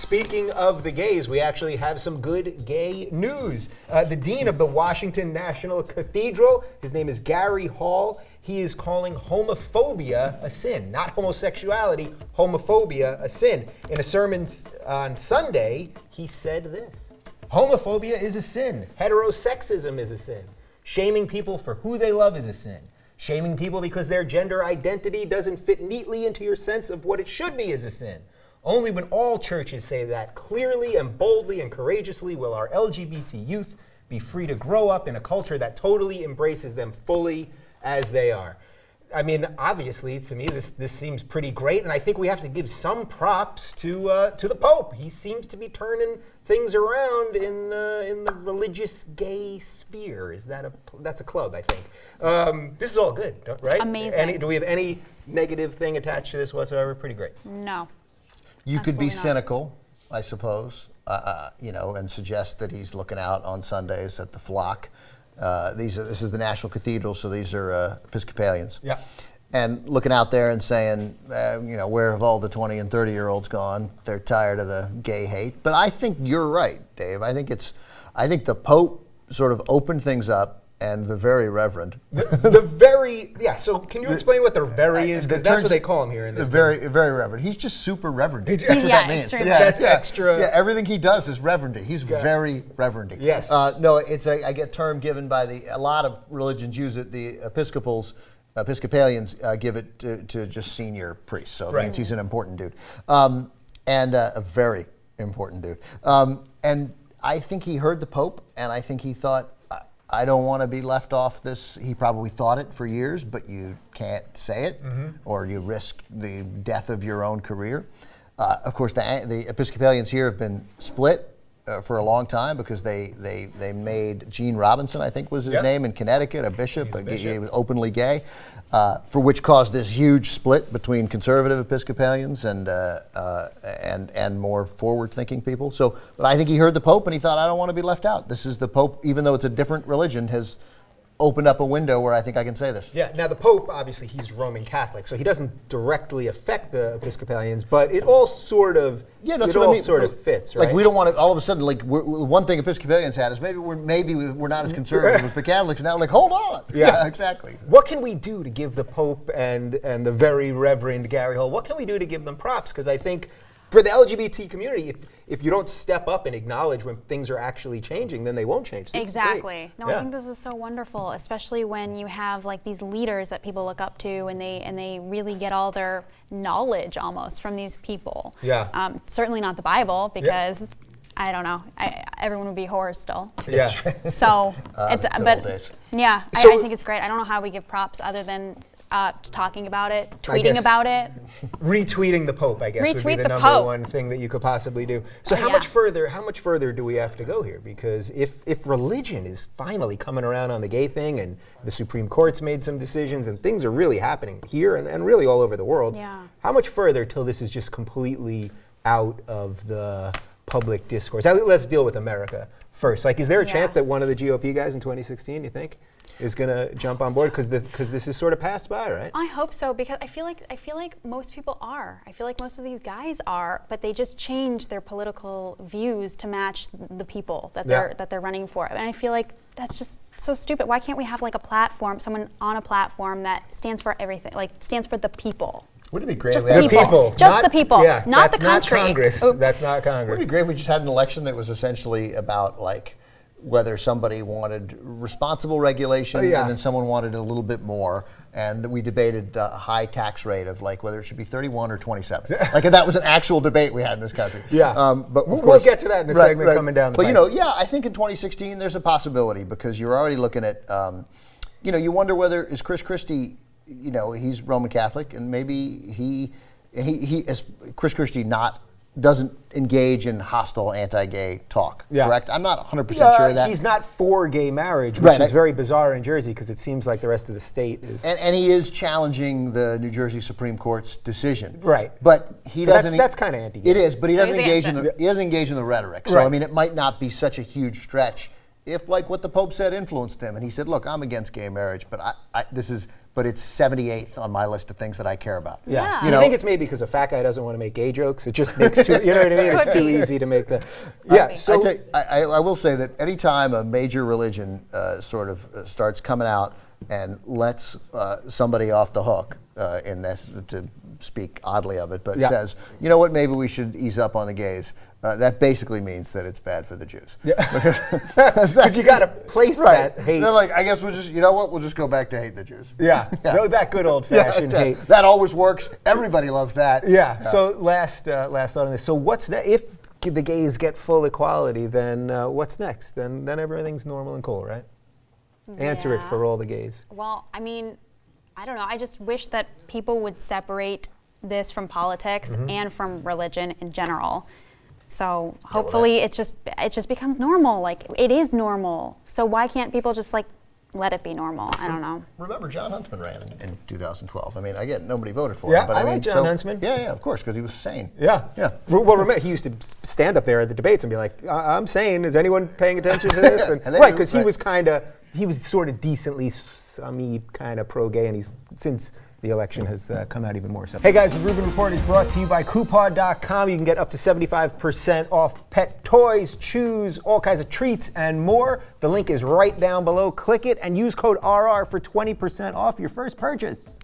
Speaking of the gays, we actually have some good gay news. The dean of the Washington National Cathedral, his name is Gary Hall. He is calling homophobia a sin, not homosexuality, homophobia a sin. In a sermon on Sunday, he said this: homophobia is a sin. Heterosexism is a sin. Shaming people for who they love is a sin. Shaming people because their gender identity doesn't fit neatly into your sense of what it should be is a sin. Only when all churches say that clearly and boldly and courageously will our LGBT youth be free to grow up in a culture that totally embraces them fully as they are. I mean, obviously, to me, this seems pretty great, and I think we have to give some props to the Pope. He seems to be turning things around in the religious gay sphere. That's a club, I think. This is all good, right? Amazing. Do we have any negative thing attached to this whatsoever? Pretty great. No. You could be Absolutely not. cynical, I suppose, and suggest that he's looking out on Sundays at the flock. This is the National Cathedral, so these are Episcopalians. Yeah. And looking out there and saying, where have all the 20 and 30-year-olds gone? They're tired of the gay hate. But I think you're right, Dave. I think the Pope sort of opened things up, and the very Reverend. So can you explain what the very is? Because that's what they call him here in this. The very Reverend. He's just super Reverend. That's what yeah, that means. extremely. That's extra. Yeah, everything he does is Reverendy. He's very Reverendy. Yes. No, I get term given by a lot of religions use it. The Episcopalians give it to just senior priests. So it means he's an important dude, and a very important dude. And I think he heard the Pope, and I think he thought, I don't want to be left off this. He probably thought it for years, but you can't say it, or you risk the death of your own career. Of course, the Episcopalians here have been split for a long time because they made Gene Robinson, I think was his name, in Connecticut, a bishop. He was openly gay, for which caused this huge split between conservative Episcopalians and more forward-thinking people. So, but I think he heard the Pope and he thought, I don't want to be left out. This is the Pope, even though it's a different religion, has opened up a window where I think I can say this. Yeah, now the Pope, obviously he's Roman Catholic, so he doesn't directly affect the Episcopalians, but it all sort of sort of fits, right? Like we don't want to all of a sudden, like one thing Episcopalians had is maybe we're not as conservative as the Catholics. Now like, hold on. Yeah, exactly. What can we do to give the Pope and the very Reverend Gary Hall, what can we do to give them props? Because I think for the LGBT community, if you don't step up and acknowledge when things are actually changing, then they won't change. Exactly. No, I think this is so wonderful, especially when you have like these leaders that people look up to, and they really get all their knowledge almost from these people. Yeah. Certainly not the Bible, because I don't know. Everyone would be whores still. Yeah. So, old days. Yeah, So- I think it's great. I don't know how we give props other than talking about it, tweeting about it. Retweeting the Pope, I guess, would be Retweet the the number Pope. one thing that you could possibly do. So how Yeah. much further do we have to go here? Because if religion is finally coming around on the gay thing, and the Supreme Court's made some decisions, and things are really happening here and really all over the world, how much further till this is just completely out of the public discourse? Let's deal with America first. Like, is there a chance that one of the GOP guys in 2016, you think, is going to jump on board because this is sort of passed by, right? I hope so, because I feel like most people are. I feel like most of these guys are, but they just change their political views to match the people that they're running for. And I feel like that's just so stupid. Why can't we have like a platform, someone on a platform that stands for everything, like stands for the people? Wouldn't it be great? Just if the we people. had- people. Just the people, not the country. Not Congress. Oh. That's not Congress. Wouldn't it be great if we just had an election that was essentially about like whether somebody wanted responsible regulation and then someone wanted a little bit more, and we debated the high tax rate of like whether it should be 31 or 27. Like that was an actual debate we had in this country. Yeah, but we'll get to that in a segment coming down the pipe. pipe. But I think in 2016 there's a possibility, because you're already looking at, you wonder whether is Chris Christie, he's Roman Catholic, and maybe he is Chris Christie doesn't engage in hostile anti-gay talk, correct? I'm not 100% sure of that. He's not for gay marriage, which is very bizarre in Jersey, because it seems like the rest of the state is. And he is challenging the New Jersey Supreme Court's decision. Right. But he doesn't. That's kind of anti-gay. It is, but he doesn't he's engage in the rhetoric. So I mean, it might not be such a huge stretch if like what the Pope said influenced him, and he said, look, I'm against gay marriage, but but it's 78th on my list of things that I care about. Yeah. Do you think it's maybe because a fat guy doesn't want to make gay jokes? It just makes too, you know what I mean? It's too easy to make the, yeah. So I will say that anytime a major religion sort of starts coming out and lets somebody off the hook in this, to speak oddly of it, but says, you know what, maybe we should ease up on the gays. That basically means that it's bad for the Jews. Yeah. Because you got to place that hate. They're like, I guess we'll just, you know what, we'll just go back to hate the Jews. Yeah. No, that good old-fashioned hate. That always works. Everybody loves that. Yeah. So last thought on this. So what's next? If the gays get full equality, then what's next? Then everything's normal and cool, right? Answer it for all the gays. Well, I mean, I don't know. I just wish that people would separate this from politics and from religion in general. So hopefully it just becomes normal. Like, it is normal. So why can't people just like let it be normal? I don't know. Remember, John Huntsman ran in 2012. I mean, again, nobody voted for him. Yeah, But I like John Huntsman. Yeah, of course, because he was sane. Yeah. Well, remember, he used to stand up there at the debates and be like, I'm sane. Is anyone paying attention to this? And right, because he was sort of decently kind of pro-gay, and he's since the election has come out even more so. Hey guys, the Rubin Report is brought to you by Coupon.com. You can get up to 75% off pet toys, chews, all kinds of treats, and more. The link is right down below. Click it and use code RR for 20% off your first purchase.